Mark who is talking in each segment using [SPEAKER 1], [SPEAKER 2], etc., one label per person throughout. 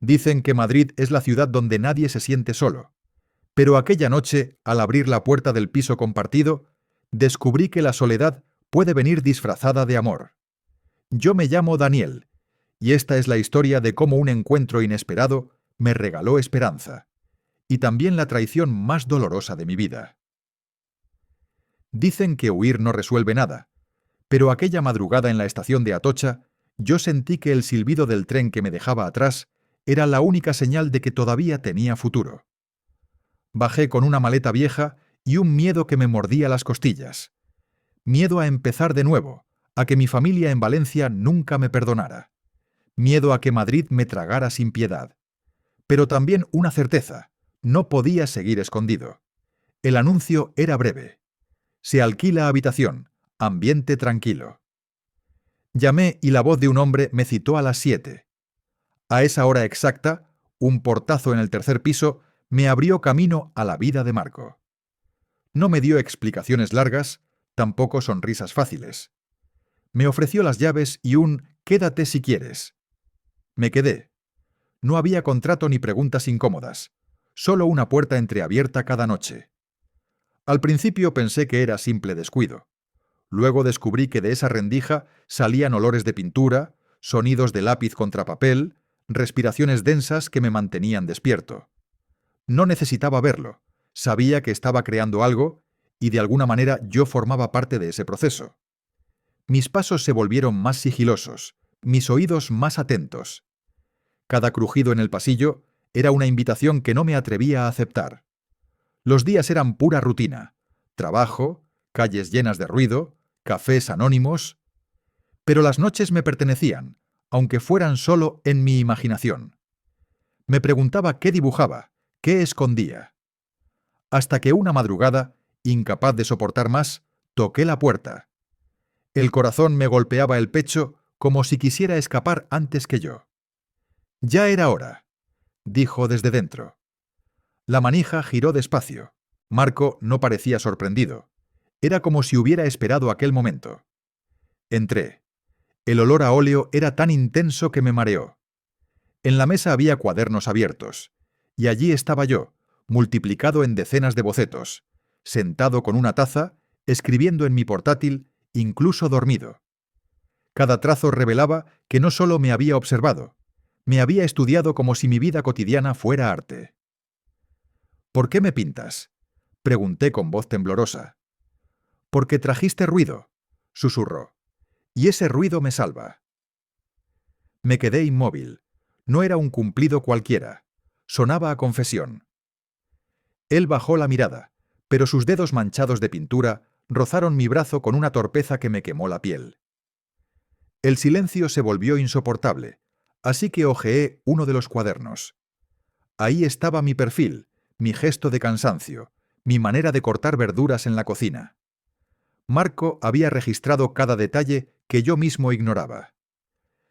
[SPEAKER 1] Dicen que Madrid es la ciudad donde nadie se siente solo. Pero aquella noche, al abrir la puerta del piso compartido, descubrí que la soledad puede venir disfrazada de amor. Yo me llamo Daniel, y esta es la historia de cómo un encuentro inesperado me regaló esperanza, y también la traición más dolorosa de mi vida. Dicen que huir no resuelve nada, pero aquella madrugada en la estación de Atocha, yo sentí que el silbido del tren que me dejaba atrás era la única señal de que todavía tenía futuro. Bajé con una maleta vieja y un miedo que me mordía las costillas. Miedo a empezar de nuevo, a que mi familia en Valencia nunca me perdonara. Miedo a que Madrid me tragara sin piedad. Pero también una certeza: no podía seguir escondido. El anuncio era breve. Se alquila habitación, ambiente tranquilo. Llamé y la voz de un hombre me citó a las 7. A esa hora exacta, un portazo en el tercer piso me abrió camino a la vida de Marco. No me dio explicaciones largas, tampoco sonrisas fáciles. Me ofreció las llaves y un «quédate si quieres». Me quedé. No había contrato ni preguntas incómodas, solo una puerta entreabierta cada noche. Al principio pensé que era simple descuido. Luego descubrí que de esa rendija salían olores de pintura, sonidos de lápiz contra papel, respiraciones densas que me mantenían despierto. No necesitaba verlo, sabía que estaba creando algo y de alguna manera yo formaba parte de ese proceso. Mis pasos se volvieron más sigilosos, mis oídos más atentos. Cada crujido en el pasillo era una invitación que no me atrevía a aceptar. Los días eran pura rutina: trabajo, calles llenas de ruido, cafés anónimos. Pero las noches me pertenecían, aunque fueran solo en mi imaginación. Me preguntaba qué dibujaba, qué escondía. Hasta que una madrugada, incapaz de soportar más, toqué la puerta. El corazón me golpeaba el pecho como si quisiera escapar antes que yo. «Ya era hora», dijo desde dentro. La manija giró despacio. Marco no parecía sorprendido. Era como si hubiera esperado aquel momento. Entré. El olor a óleo era tan intenso que me mareó. En la mesa había cuadernos abiertos, y allí estaba yo, multiplicado en decenas de bocetos, sentado con una taza, escribiendo en mi portátil, incluso dormido. Cada trazo revelaba que no solo me había observado, me había estudiado como si mi vida cotidiana fuera arte. «¿Por qué me pintas?», pregunté con voz temblorosa. «Porque trajiste ruido», susurró, «y ese ruido me salva». Me quedé inmóvil. No era un cumplido cualquiera. Sonaba a confesión. Él bajó la mirada, pero sus dedos manchados de pintura rozaron mi brazo con una torpeza que me quemó la piel. El silencio se volvió insoportable, así que hojeé uno de los cuadernos. Ahí estaba mi perfil, mi gesto de cansancio, mi manera de cortar verduras en la cocina. Marco había registrado cada detalle que yo mismo ignoraba.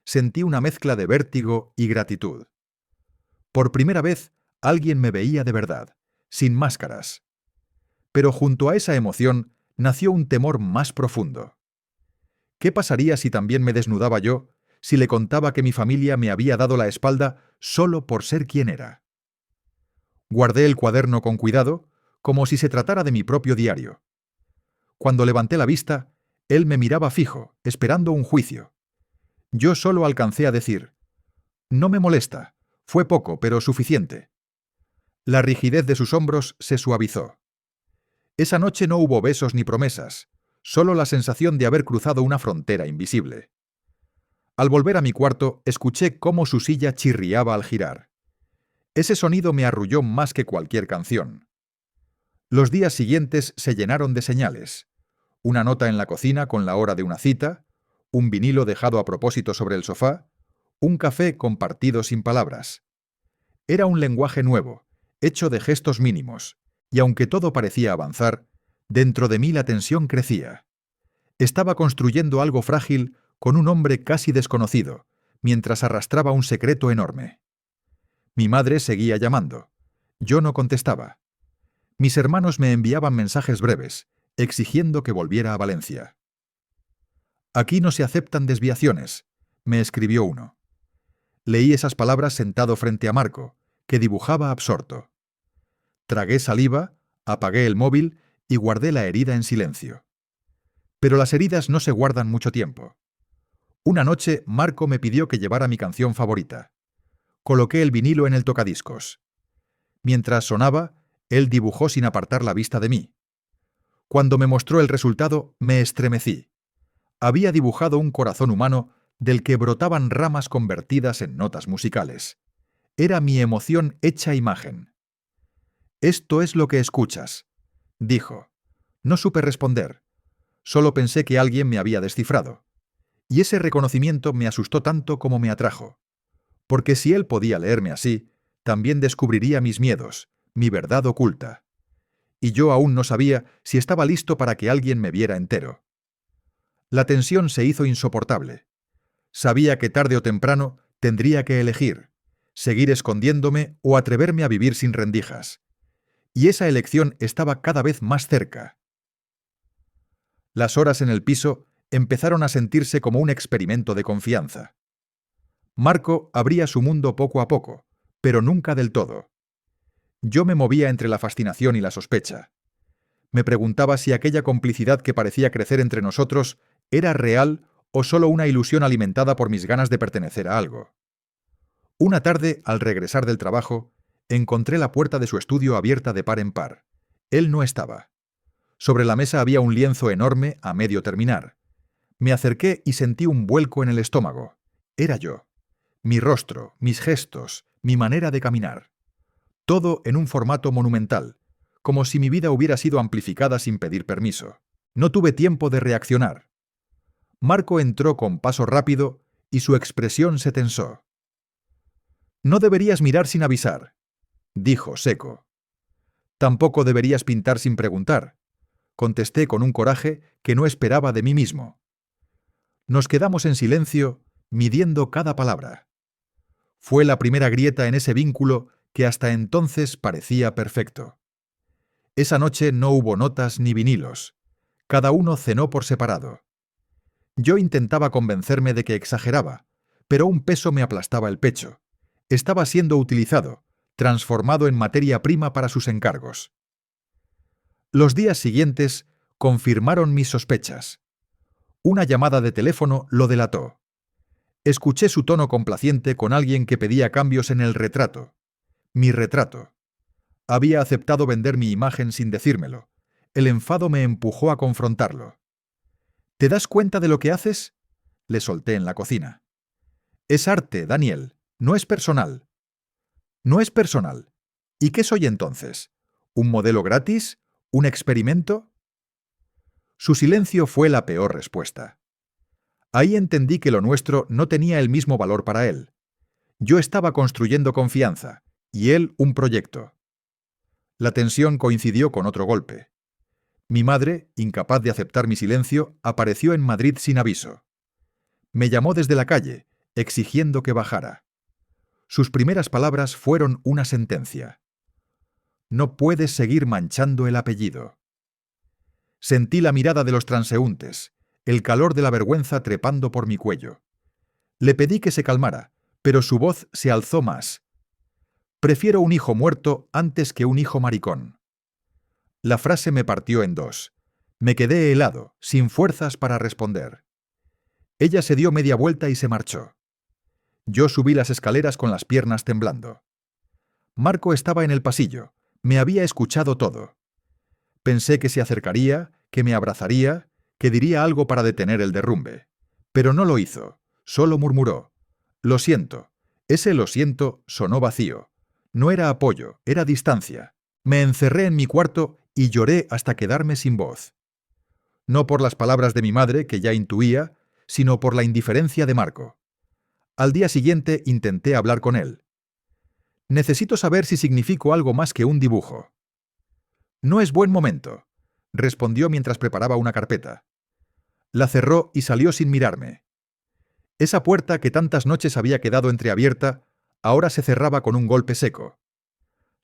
[SPEAKER 1] Sentí una mezcla de vértigo y gratitud. Por primera vez, alguien me veía de verdad, sin máscaras. Pero junto a esa emoción nació un temor más profundo. ¿Qué pasaría si también me desnudaba yo, si le contaba que mi familia me había dado la espalda solo por ser quien era? Guardé el cuaderno con cuidado, como si se tratara de mi propio diario. Cuando levanté la vista, él me miraba fijo, esperando un juicio. Yo solo alcancé a decir: «No me molesta, fue poco, pero suficiente». La rigidez de sus hombros se suavizó. Esa noche no hubo besos ni promesas, solo la sensación de haber cruzado una frontera invisible. Al volver a mi cuarto, escuché cómo su silla chirriaba al girar. Ese sonido me arrulló más que cualquier canción. Los días siguientes se llenaron de señales: una nota en la cocina con la hora de una cita, un vinilo dejado a propósito sobre el sofá, un café compartido sin palabras. Era un lenguaje nuevo, hecho de gestos mínimos, y aunque todo parecía avanzar, dentro de mí la tensión crecía. Estaba construyendo algo frágil con un hombre casi desconocido, mientras arrastraba un secreto enorme. Mi madre seguía llamando. Yo no contestaba. Mis hermanos me enviaban mensajes breves, exigiendo que volviera a Valencia. «Aquí no se aceptan desviaciones», me escribió uno. Leí esas palabras sentado frente a Marco, que dibujaba absorto. Tragué saliva, apagué el móvil y guardé la herida en silencio. Pero las heridas no se guardan mucho tiempo. Una noche, Marco me pidió que llevara mi canción favorita. Coloqué el vinilo en el tocadiscos. Mientras sonaba, él dibujó sin apartar la vista de mí. Cuando me mostró el resultado, me estremecí. Había dibujado un corazón humano del que brotaban ramas convertidas en notas musicales. Era mi emoción hecha imagen. «Esto es lo que escuchas», dijo. No supe responder. Solo pensé que alguien me había descifrado. Y ese reconocimiento me asustó tanto como me atrajo. Porque si él podía leerme así, también descubriría mis miedos, mi verdad oculta. Y yo aún no sabía si estaba listo para que alguien me viera entero. La tensión se hizo insoportable. Sabía que tarde o temprano tendría que elegir, seguir escondiéndome o atreverme a vivir sin rendijas. Y esa elección estaba cada vez más cerca. Las horas en el piso empezaron a sentirse como un experimento de confianza. Marco abría su mundo poco a poco, pero nunca del todo. Yo me movía entre la fascinación y la sospecha. Me preguntaba si aquella complicidad que parecía crecer entre nosotros era real o solo una ilusión alimentada por mis ganas de pertenecer a algo. Una tarde, al regresar del trabajo, encontré la puerta de su estudio abierta de par en par. Él no estaba. Sobre la mesa había un lienzo enorme a medio terminar. Me acerqué y sentí un vuelco en el estómago. Era yo. Mi rostro, mis gestos, mi manera de caminar. Todo en un formato monumental, como si mi vida hubiera sido amplificada sin pedir permiso. No tuve tiempo de reaccionar. Marco entró con paso rápido y su expresión se tensó. «No deberías mirar sin avisar», dijo seco. «Tampoco deberías pintar sin preguntar», contesté con un coraje que no esperaba de mí mismo. Nos quedamos en silencio, midiendo cada palabra. Fue la primera grieta en ese vínculo que hasta entonces parecía perfecto. Esa noche no hubo notas ni vinilos. Cada uno cenó por separado. Yo intentaba convencerme de que exageraba, pero un peso me aplastaba el pecho. Estaba siendo utilizado, transformado en materia prima para sus encargos. Los días siguientes confirmaron mis sospechas. Una llamada de teléfono lo delató. Escuché su tono complaciente con alguien que pedía cambios en el retrato. Mi retrato. Había aceptado vender mi imagen sin decírmelo. El enfado me empujó a confrontarlo. «¿Te das cuenta de lo que haces?», le solté en la cocina. «Es arte, Daniel. No es personal». «No es personal. ¿Y qué soy entonces? ¿Un modelo gratis? ¿Un experimento?». Su silencio fue la peor respuesta. Ahí entendí que lo nuestro no tenía el mismo valor para él. Yo estaba construyendo confianza, y él un proyecto. La tensión coincidió con otro golpe. Mi madre, incapaz de aceptar mi silencio, apareció en Madrid sin aviso. Me llamó desde la calle, exigiendo que bajara. Sus primeras palabras fueron una sentencia. «No puedes seguir manchando el apellido». Sentí la mirada de los transeúntes, el calor de la vergüenza trepando por mi cuello. Le pedí que se calmara, pero su voz se alzó más. «Prefiero un hijo muerto antes que un hijo maricón». La frase me partió en dos. Me quedé helado, sin fuerzas para responder. Ella se dio media vuelta y se marchó. Yo subí las escaleras con las piernas temblando. Marco estaba en el pasillo. Me había escuchado todo. Pensé que se acercaría, que me abrazaría, que diría algo para detener el derrumbe. Pero no lo hizo. Solo murmuró: «Lo siento». Ese «lo siento» sonó vacío. No era apoyo, era distancia. Me encerré en mi cuarto y lloré hasta quedarme sin voz. No por las palabras de mi madre, que ya intuía, sino por la indiferencia de Marco. Al día siguiente intenté hablar con él. «Necesito saber si significo algo más que un dibujo». «No es buen momento», respondió mientras preparaba una carpeta. La cerró y salió sin mirarme. Esa puerta que tantas noches había quedado entreabierta, ahora se cerraba con un golpe seco.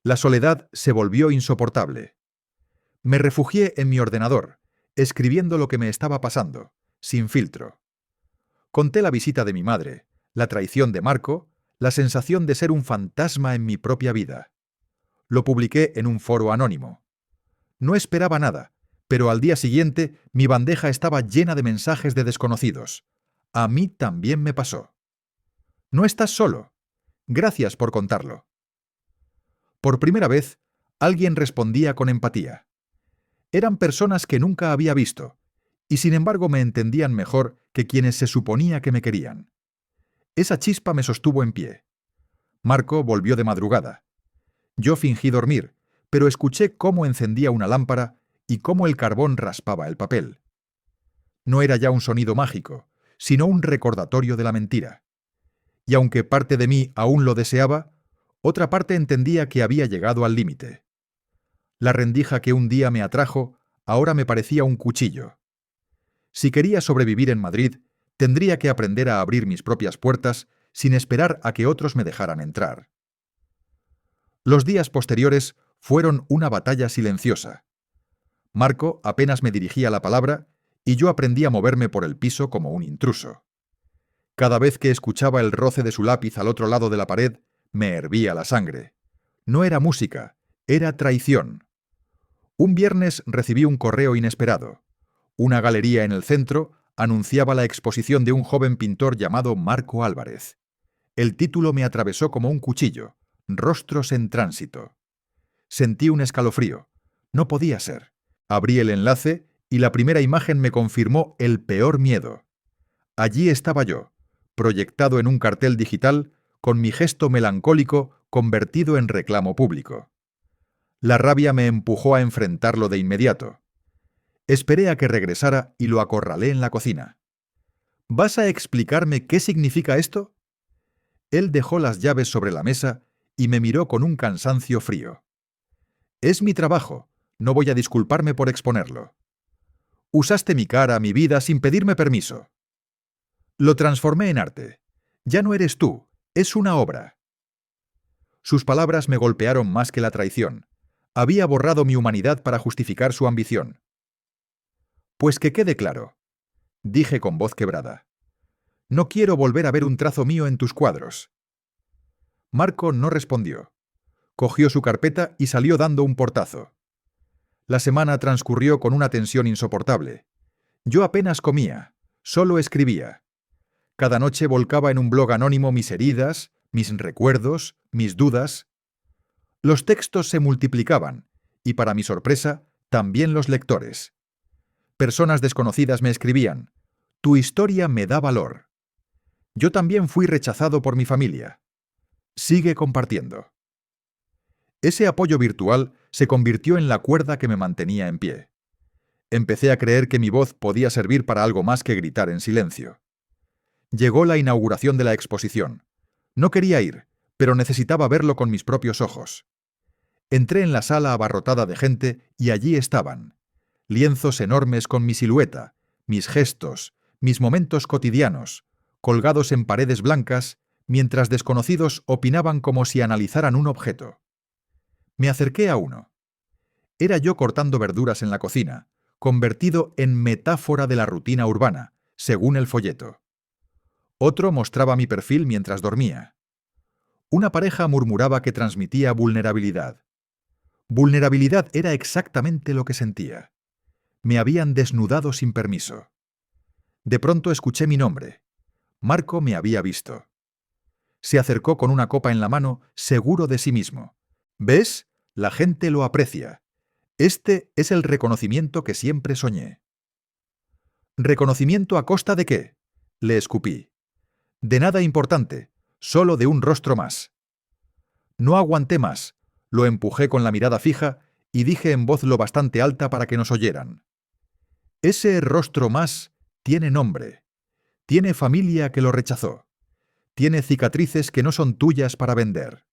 [SPEAKER 1] La soledad se volvió insoportable. Me refugié en mi ordenador, escribiendo lo que me estaba pasando, sin filtro. Conté la visita de mi madre, la traición de Marco, la sensación de ser un fantasma en mi propia vida. Lo publiqué en un foro anónimo. No esperaba nada, pero al día siguiente mi bandeja estaba llena de mensajes de desconocidos. A mí también me pasó. No estás solo. Gracias por contarlo. Por primera vez, alguien respondía con empatía. Eran personas que nunca había visto, y sin embargo me entendían mejor que quienes se suponía que me querían. Esa chispa me sostuvo en pie. Marco volvió de madrugada. Yo fingí dormir, pero escuché cómo encendía una lámpara y cómo el carbón raspaba el papel. No era ya un sonido mágico, sino un recordatorio de la mentira. Y aunque parte de mí aún lo deseaba, otra parte entendía que había llegado al límite. La rendija que un día me atrajo ahora me parecía un cuchillo. Si quería sobrevivir en Madrid, tendría que aprender a abrir mis propias puertas sin esperar a que otros me dejaran entrar. Los días posteriores fueron una batalla silenciosa. Marco apenas me dirigía la palabra y yo aprendí a moverme por el piso como un intruso. Cada vez que escuchaba el roce de su lápiz al otro lado de la pared, me hervía la sangre. No era música, era traición. Un viernes recibí un correo inesperado. Una galería en el centro anunciaba la exposición de un joven pintor llamado Marco Álvarez. El título me atravesó como un cuchillo. Rostros en tránsito. Sentí un escalofrío. No podía ser. Abrí el enlace y la primera imagen me confirmó el peor miedo. Allí estaba yo, proyectado en un cartel digital, con mi gesto melancólico convertido en reclamo público. La rabia me empujó a enfrentarlo de inmediato. Esperé a que regresara y lo acorralé en la cocina. ¿Vas a explicarme qué significa esto? Él dejó las llaves sobre la mesa y me miró con un cansancio frío. Es mi trabajo, no voy a disculparme por exponerlo. Usaste mi cara, mi vida, sin pedirme permiso. Lo transformé en arte. Ya no eres tú, es una obra. Sus palabras me golpearon más que la traición. Había borrado mi humanidad para justificar su ambición. Pues que quede claro, dije con voz quebrada. No quiero volver a ver un trazo mío en tus cuadros. Marco no respondió. Cogió su carpeta y salió dando un portazo. La semana transcurrió con una tensión insoportable. Yo apenas comía, solo escribía. Cada noche volcaba en un blog anónimo mis heridas, mis recuerdos, mis dudas. Los textos se multiplicaban, y para mi sorpresa, también los lectores. Personas desconocidas me escribían: «Tu historia me da valor». Yo también fui rechazado por mi familia. Sigue compartiendo. Ese apoyo virtual se convirtió en la cuerda que me mantenía en pie. Empecé a creer que mi voz podía servir para algo más que gritar en silencio. Llegó la inauguración de la exposición. No quería ir, pero necesitaba verlo con mis propios ojos. Entré en la sala abarrotada de gente y allí estaban. Lienzos enormes con mi silueta, mis gestos, mis momentos cotidianos, colgados en paredes blancas, mientras desconocidos opinaban como si analizaran un objeto. Me acerqué a uno. Era yo cortando verduras en la cocina, convertido en metáfora de la rutina urbana, según el folleto. Otro mostraba mi perfil mientras dormía. Una pareja murmuraba que transmitía vulnerabilidad. Vulnerabilidad era exactamente lo que sentía. Me habían desnudado sin permiso. De pronto escuché mi nombre. Marco me había visto. Se acercó con una copa en la mano, seguro de sí mismo. ¿Ves? La gente lo aprecia. Este es el reconocimiento que siempre soñé. ¿Reconocimiento a costa de qué? Le escupí. De nada importante, solo de un rostro más. No aguanté más, lo empujé con la mirada fija y dije en voz lo bastante alta para que nos oyeran. Ese rostro más tiene nombre. Tiene familia que lo rechazó. Tiene cicatrices que no son tuyas para vender.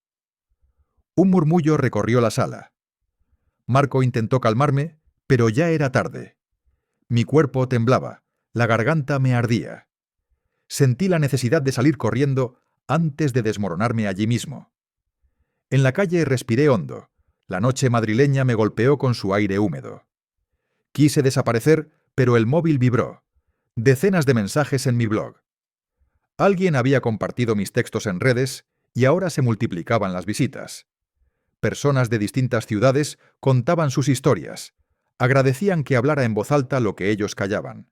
[SPEAKER 1] Un murmullo recorrió la sala. Marco intentó calmarme, pero ya era tarde. Mi cuerpo temblaba, la garganta me ardía. Sentí la necesidad de salir corriendo antes de desmoronarme allí mismo. En la calle respiré hondo. La noche madrileña me golpeó con su aire húmedo. Quise desaparecer, pero el móvil vibró. Decenas de mensajes en mi blog. Alguien había compartido mis textos en redes y ahora se multiplicaban las visitas. Personas de distintas ciudades contaban sus historias, agradecían que hablara en voz alta lo que ellos callaban.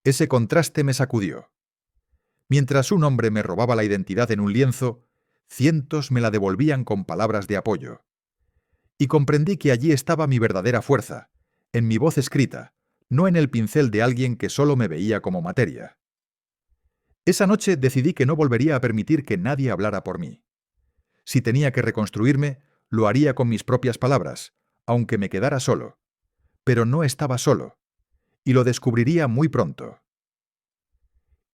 [SPEAKER 1] Ese contraste me sacudió. Mientras un hombre me robaba la identidad en un lienzo, cientos me la devolvían con palabras de apoyo. Y comprendí que allí estaba mi verdadera fuerza, en mi voz escrita, no en el pincel de alguien que solo me veía como materia. Esa noche decidí que no volvería a permitir que nadie hablara por mí. Si tenía que reconstruirme, lo haría con mis propias palabras, aunque me quedara solo. Pero no estaba solo, y lo descubriría muy pronto.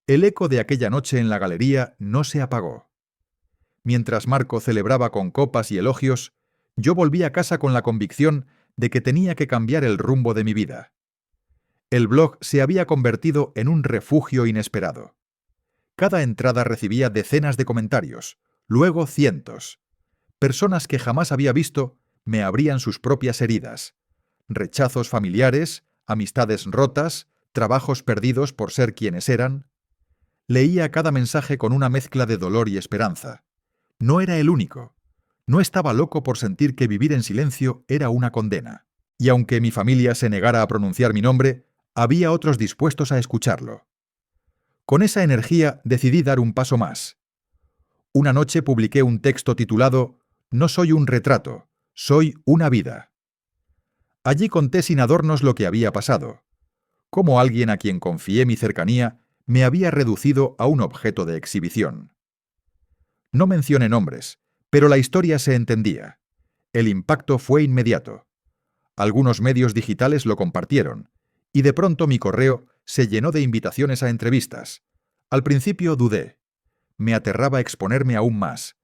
[SPEAKER 1] El eco de aquella noche en la galería no se apagó. Mientras Marco celebraba con copas y elogios, yo volví a casa con la convicción de que tenía que cambiar el rumbo de mi vida. El blog se había convertido en un refugio inesperado. Cada entrada recibía decenas de comentarios, luego cientos. Personas que jamás había visto me abrían sus propias heridas. Rechazos familiares, amistades rotas, trabajos perdidos por ser quienes eran. Leía cada mensaje con una mezcla de dolor y esperanza. No era el único. No estaba loco por sentir que vivir en silencio era una condena. Y aunque mi familia se negara a pronunciar mi nombre, había otros dispuestos a escucharlo. Con esa energía decidí dar un paso más. Una noche publiqué un texto titulado «No soy un retrato, soy una vida». Allí conté sin adornos lo que había pasado, cómo alguien a quien confié mi cercanía me había reducido a un objeto de exhibición. No mencioné nombres, pero la historia se entendía. El impacto fue inmediato. Algunos medios digitales lo compartieron, y de pronto mi correo se llenó de invitaciones a entrevistas. Al principio dudé. Me aterraba exponerme aún más.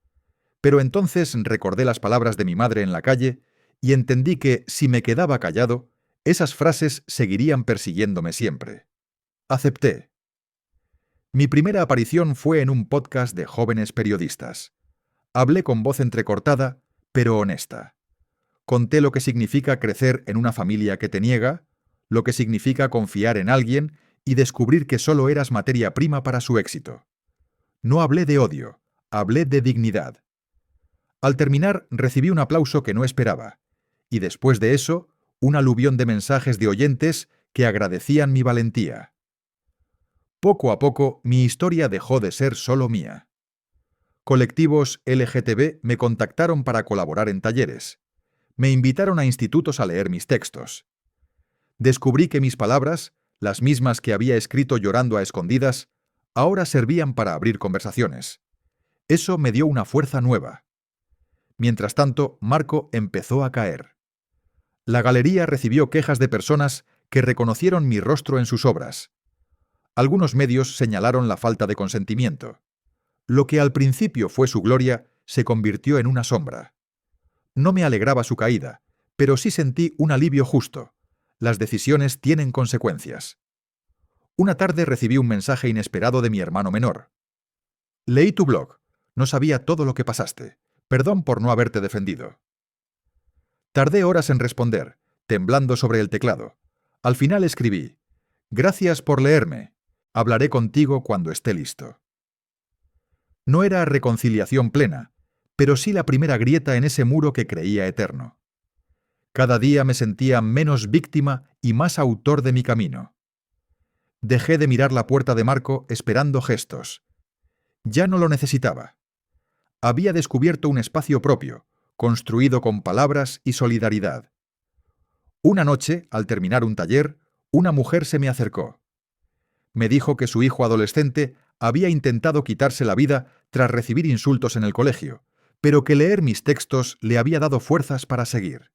[SPEAKER 1] Pero entonces recordé las palabras de mi madre en la calle y entendí que, si me quedaba callado, esas frases seguirían persiguiéndome siempre. Acepté. Mi primera aparición fue en un podcast de jóvenes periodistas. Hablé con voz entrecortada, pero honesta. Conté lo que significa crecer en una familia que te niega, lo que significa confiar en alguien y descubrir que solo eras materia prima para su éxito. No hablé de odio, hablé de dignidad. Al terminar, recibí un aplauso que no esperaba, y después de eso, un aluvión de mensajes de oyentes que agradecían mi valentía. Poco a poco, mi historia dejó de ser solo mía. Colectivos LGTB me contactaron para colaborar en talleres. Me invitaron a institutos a leer mis textos. Descubrí que mis palabras, las mismas que había escrito llorando a escondidas, ahora servían para abrir conversaciones. Eso me dio una fuerza nueva. Mientras tanto, Marco empezó a caer. La galería recibió quejas de personas que reconocieron mi rostro en sus obras. Algunos medios señalaron la falta de consentimiento. Lo que al principio fue su gloria se convirtió en una sombra. No me alegraba su caída, pero sí sentí un alivio justo. Las decisiones tienen consecuencias. Una tarde recibí un mensaje inesperado de mi hermano menor. Leí tu blog. No sabía todo lo que pasaste. Perdón por no haberte defendido. Tardé horas en responder, temblando sobre el teclado. Al final escribí: gracias por leerme. Hablaré contigo cuando esté listo. No era reconciliación plena, pero sí la primera grieta en ese muro que creía eterno. Cada día me sentía menos víctima y más autor de mi camino. Dejé de mirar la puerta de Marco esperando gestos. Ya no lo necesitaba. Había descubierto un espacio propio, construido con palabras y solidaridad. Una noche, al terminar un taller, una mujer se me acercó. Me dijo que su hijo adolescente había intentado quitarse la vida tras recibir insultos en el colegio, pero que leer mis textos le había dado fuerzas para seguir.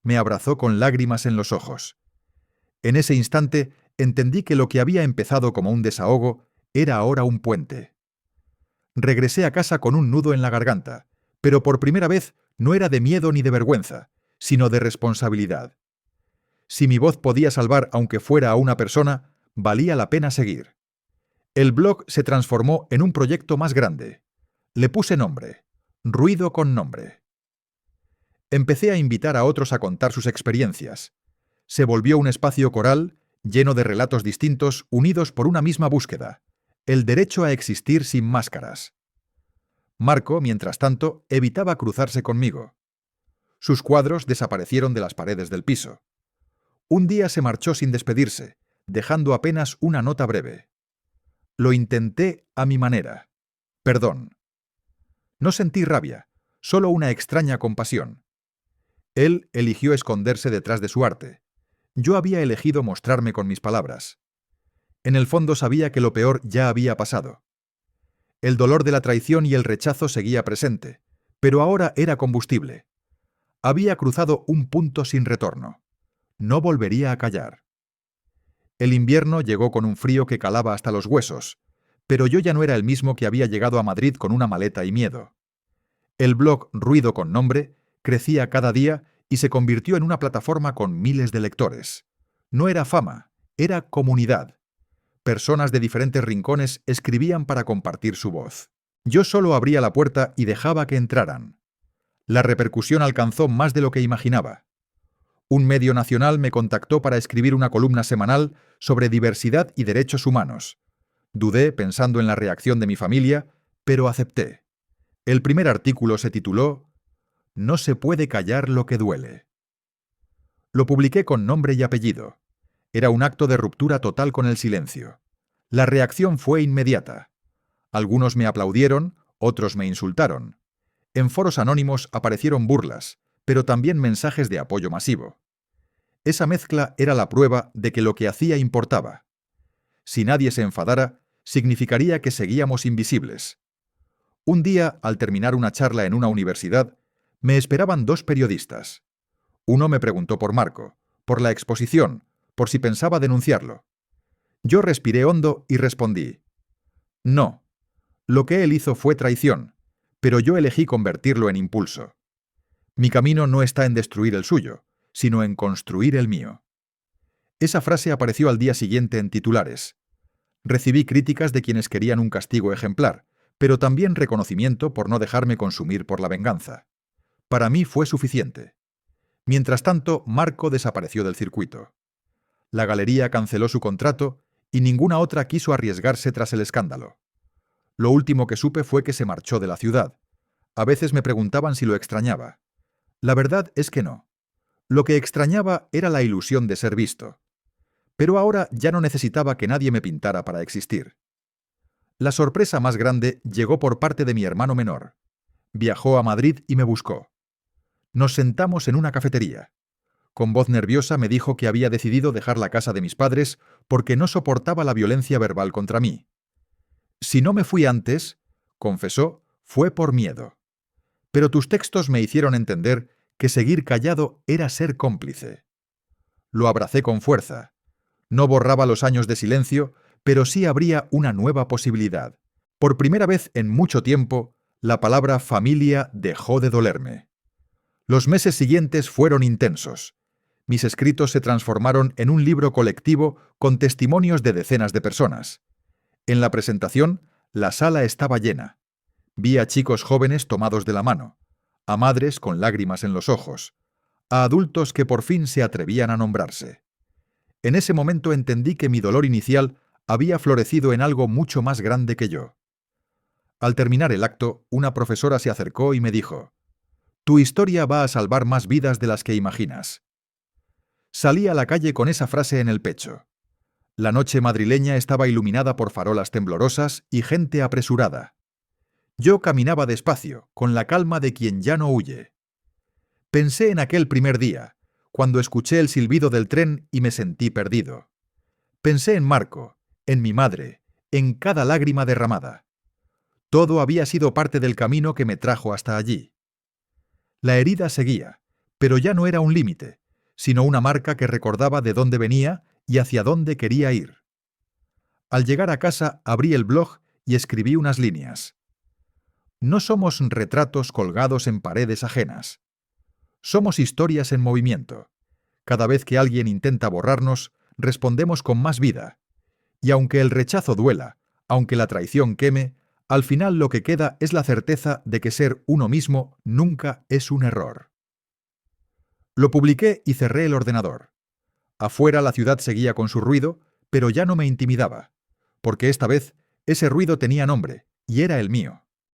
[SPEAKER 1] Me abrazó con lágrimas en los ojos. En ese instante entendí que lo que había empezado como un desahogo era ahora un puente. Regresé a casa con un nudo en la garganta, pero por primera vez no era de miedo ni de vergüenza, sino de responsabilidad. Si mi voz podía salvar aunque fuera a una persona, valía la pena seguir. El blog se transformó en un proyecto más grande. Le puse nombre: Ruido con Nombre. Empecé a invitar a otros a contar sus experiencias. Se volvió un espacio coral, lleno de relatos distintos unidos por una misma búsqueda: el derecho a existir sin máscaras. Marco, mientras tanto, evitaba cruzarse conmigo. Sus cuadros desaparecieron de las paredes del piso. Un día se marchó sin despedirse, dejando apenas una nota breve. Lo intenté a mi manera. Perdón. No sentí rabia, solo una extraña compasión. Él eligió esconderse detrás de su arte. Yo había elegido mostrarme con mis palabras. En el fondo sabía que lo peor ya había pasado. El dolor de la traición y el rechazo seguía presente, pero ahora era combustible. Había cruzado un punto sin retorno. No volvería a callar. El invierno llegó con un frío que calaba hasta los huesos, pero yo ya no era el mismo que había llegado a Madrid con una maleta y miedo. El blog Ruido con Nombre crecía cada día y se convirtió en una plataforma con miles de lectores. No era fama, era comunidad. Personas de diferentes rincones escribían para compartir su voz. Yo solo abría la puerta y dejaba que entraran. La repercusión alcanzó más de lo que imaginaba. Un medio nacional me contactó para escribir una columna semanal sobre diversidad y derechos humanos. Dudé pensando en la reacción de mi familia, pero acepté. El primer artículo se tituló «No se puede callar lo que duele». Lo publiqué con nombre y apellido. Era un acto de ruptura total con el silencio. La reacción fue inmediata. Algunos me aplaudieron, otros me insultaron. En foros anónimos aparecieron burlas, pero también mensajes de apoyo masivo. Esa mezcla era la prueba de que lo que hacía importaba. Si nadie se enfadara, significaría que seguíamos invisibles. Un día, al terminar una charla en una universidad, me esperaban dos periodistas. Uno me preguntó por Marco, por la exposición, por si pensaba denunciarlo. Yo respiré hondo y respondí: «No. Lo que él hizo fue traición, pero yo elegí convertirlo en impulso. Mi camino no está en destruir el suyo, sino en construir el mío». Esa frase apareció al día siguiente en titulares. Recibí críticas de quienes querían un castigo ejemplar, pero también reconocimiento por no dejarme consumir por la venganza. Para mí fue suficiente. Mientras tanto, Marco desapareció del circuito. La galería canceló su contrato y ninguna otra quiso arriesgarse tras el escándalo. Lo último que supe fue que se marchó de la ciudad. A veces me preguntaban si lo extrañaba. La verdad es que no. Lo que extrañaba era la ilusión de ser visto. Pero ahora ya no necesitaba que nadie me pintara para existir. La sorpresa más grande llegó por parte de mi hermano menor. Viajó a Madrid y me buscó. Nos sentamos en una cafetería. Con voz nerviosa me dijo que había decidido dejar la casa de mis padres porque no soportaba la violencia verbal contra mí. Si no me fui antes, confesó, fue por miedo. Pero tus textos me hicieron entender que seguir callado era ser cómplice. Lo abracé con fuerza. No borraba los años de silencio, pero sí abría una nueva posibilidad. Por primera vez en mucho tiempo, la palabra familia dejó de dolerme. Los meses siguientes fueron intensos. Mis escritos se transformaron en un libro colectivo con testimonios de decenas de personas. En la presentación, la sala estaba llena. Vi a chicos jóvenes tomados de la mano, a madres con lágrimas en los ojos, a adultos que por fin se atrevían a nombrarse. En ese momento entendí que mi dolor inicial había florecido en algo mucho más grande que yo. Al terminar el acto, una profesora se acercó y me dijo: «Tu historia va a salvar más vidas de las que imaginas». Salí a la calle con esa frase en el pecho. La noche madrileña estaba iluminada por farolas temblorosas y gente apresurada. Yo caminaba despacio, con la calma de quien ya no huye. Pensé en aquel primer día, cuando escuché el silbido del tren y me sentí perdido. Pensé en Marco, en mi madre, en cada lágrima derramada. Todo había sido parte del camino que me trajo hasta allí. La herida seguía, pero ya no era un límite, sino una marca que recordaba de dónde venía y hacia dónde quería ir. Al llegar a casa, abrí el blog y escribí unas líneas. No somos retratos colgados en paredes ajenas. Somos historias en movimiento. Cada vez que alguien intenta borrarnos, respondemos con más vida. Y aunque el rechazo duela, aunque la traición queme, al final lo que queda es la certeza de que ser uno mismo nunca es un error. Lo publiqué y cerré el ordenador. Afuera la ciudad seguía con su ruido, pero ya no me intimidaba, porque esta vez ese ruido tenía nombre, y era el mío.